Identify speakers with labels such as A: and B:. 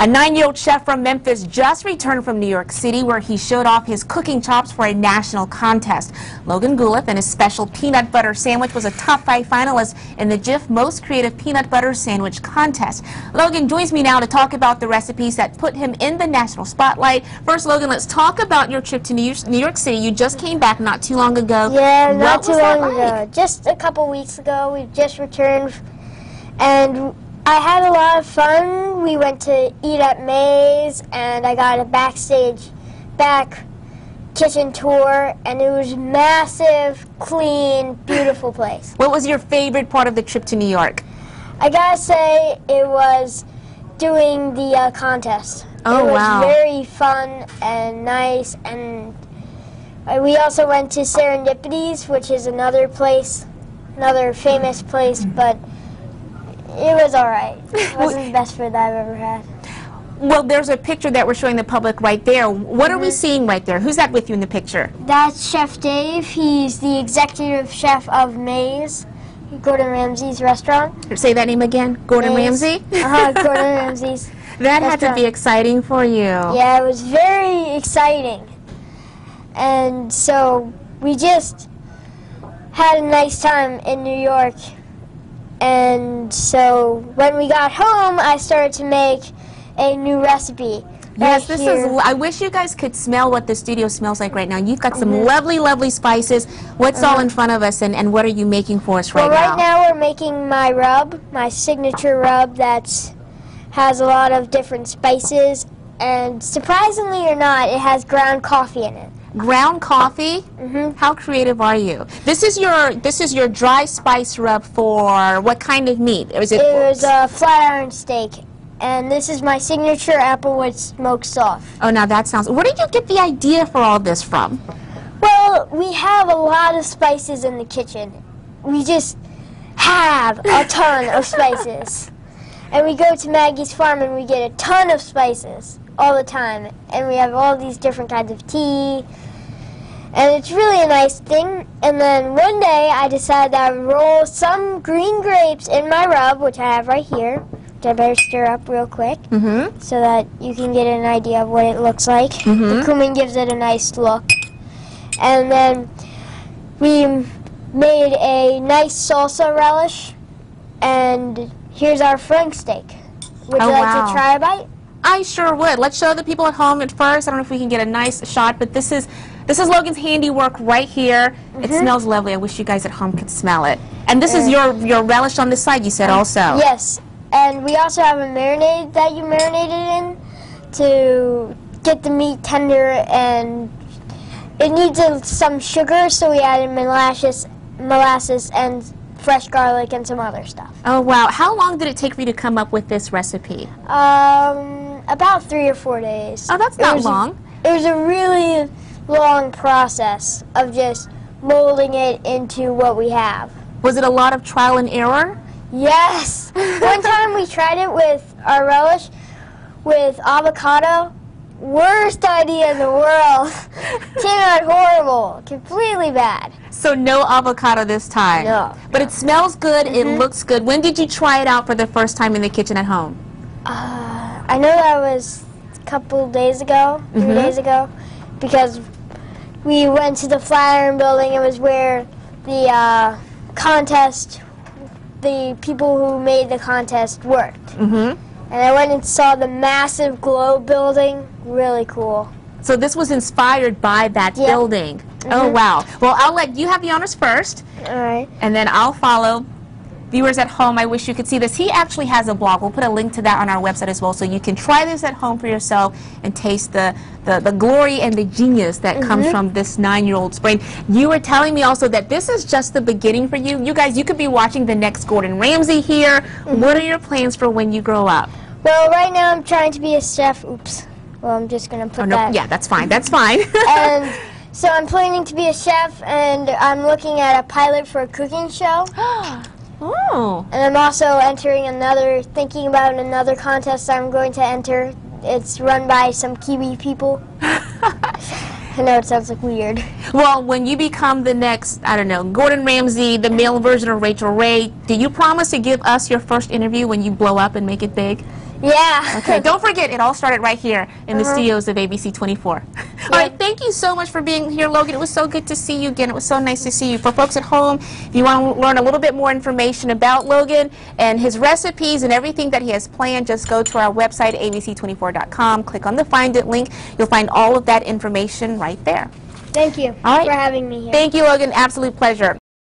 A: A 9-year-old chef from Memphis just returned from New York City, where he showed off his cooking chops for a national contest. Logan Guleff and his special peanut butter sandwich was a top 5 finalist in the Jif Most Creative Peanut Butter Sandwich Contest. Logan joins me now to talk about the recipes that put him in the national spotlight. First, Logan, let's talk about your trip to New York City. You just came back not too long ago.
B: Yeah, not too long ago. Just a couple weeks ago. We just returned, and I had a lot of fun. We went to eat at Maze, and I got a back kitchen tour, and it was massive, clean, beautiful place.
A: What was your favorite part of the trip to New York?
B: I gotta say it was doing the contest.
A: Oh, wow.
B: It was very fun and nice, and we also went to Serendipity's, which is another place, another famous place, but it was all right. It wasn't the best food that I've ever had.
A: Well, there's a picture that we're showing the public right there. What are we seeing right there? Who's that with you in the picture?
B: That's Chef Dave. He's the executive chef of Maze, Gordon Ramsay's restaurant.
A: Say that name again. Gordon Ramsay?
B: Gordon Ramsay's
A: That
B: restaurant.
A: had to be exciting for you.
B: Yeah, it was very exciting. And so we just had a nice time in New York. And so when we got home, I started to make a new recipe.
A: Yes, this is. I wish you guys could smell what the studio smells like right now. You've got some lovely, lovely spices. What's all in front of us, and what are you making for us right now?
B: Well, right now we're making my rub, my signature rub that has a lot of different spices, and surprisingly or not, it has ground coffee in it.
A: Ground coffee? How creative are you? This is your dry spice rub for what kind of meat?
B: It was a flat iron steak, and this is my signature applewood smoked sauce.
A: Oh, now that sounds. Where did you get the idea for all this from?
B: Well, we have a lot of spices in the kitchen. We just have a ton of spices, and we go to Maggie's farm and we get a ton of spices all the time, and we have all these different kinds of tea, and it's really a nice thing. And then one day I decided that I would roll some green grapes in my rub, which I have right here, which I better stir up real quick so that you can get an idea of what it looks like. The cumin gives it a nice look. And then we made a nice salsa relish, and here's our flank steak. Would you like to try a bite?
A: I sure would. Let's show the people at home at first. I don't know if we can get a nice shot, but this is Logan's handiwork right here. It smells lovely. I wish you guys at home could smell it. And this is your relish on the side, you said also.
B: Yes, and we also have a marinade that you marinated in to get the meat tender, and it needs some sugar, so we added molasses and fresh garlic and some other stuff.
A: Oh, wow. How long did it take for you to come up with this recipe?
B: About 3 or 4 days.
A: Oh, that's not long.
B: It was a really long process of just molding it into what we have.
A: Was it a lot of trial and error?
B: Yes. One time we tried it with our relish with avocado. Worst idea in the world. Came out horrible. Completely bad.
A: So no avocado this time?
B: No.
A: But it smells good. It looks good. When did you try it out for the first time in the kitchen at home?
B: I know that was a couple days ago, 3 days ago, because we went to the Flatiron building. It was where the contest, the people who made the contest worked. And I went and saw the massive globe building. Really cool.
A: So this was inspired by that building. Oh, wow. Well, I'll let you have the honors first.
B: All right. And
A: then I'll follow. Viewers at home, I wish you could see this. He actually has a blog. We'll put a link to that on our website as well, so you can try this at home for yourself and taste the glory and the genius that comes from this 9-year-old's brain. You were telling me also that this is just the beginning for you. You guys, you could be watching the next Gordon Ramsay here. What are your plans for when you grow up?
B: Well, right now I'm trying to be a chef. Oops. Well, I'm just going to put that.
A: Yeah, that's fine. That's fine.
B: And so I'm planning to be a chef, and I'm looking at a pilot for a cooking show.
A: Oh.
B: And I'm also thinking about another contest I'm going to enter. It's run by some Kiwi people. I know it sounds like weird.
A: Well, when you become the next, I don't know, Gordon Ramsay, the male version of Rachel Ray, do you promise to give us your first interview when you blow up and make it big?
B: Yeah.
A: Okay, don't forget, it all started right here in the studios of ABC24. All right, thank you so much for being here, Logan. It was so good to see you again. It was so nice to see you. For folks at home, if you want to learn a little bit more information about Logan and his recipes and everything that he has planned, just go to our website, abc24.com. Click on the Find It link. You'll find all of that information right there.
B: Thank you
A: All right.
B: for having me here.
A: Thank you, Logan. Absolute pleasure.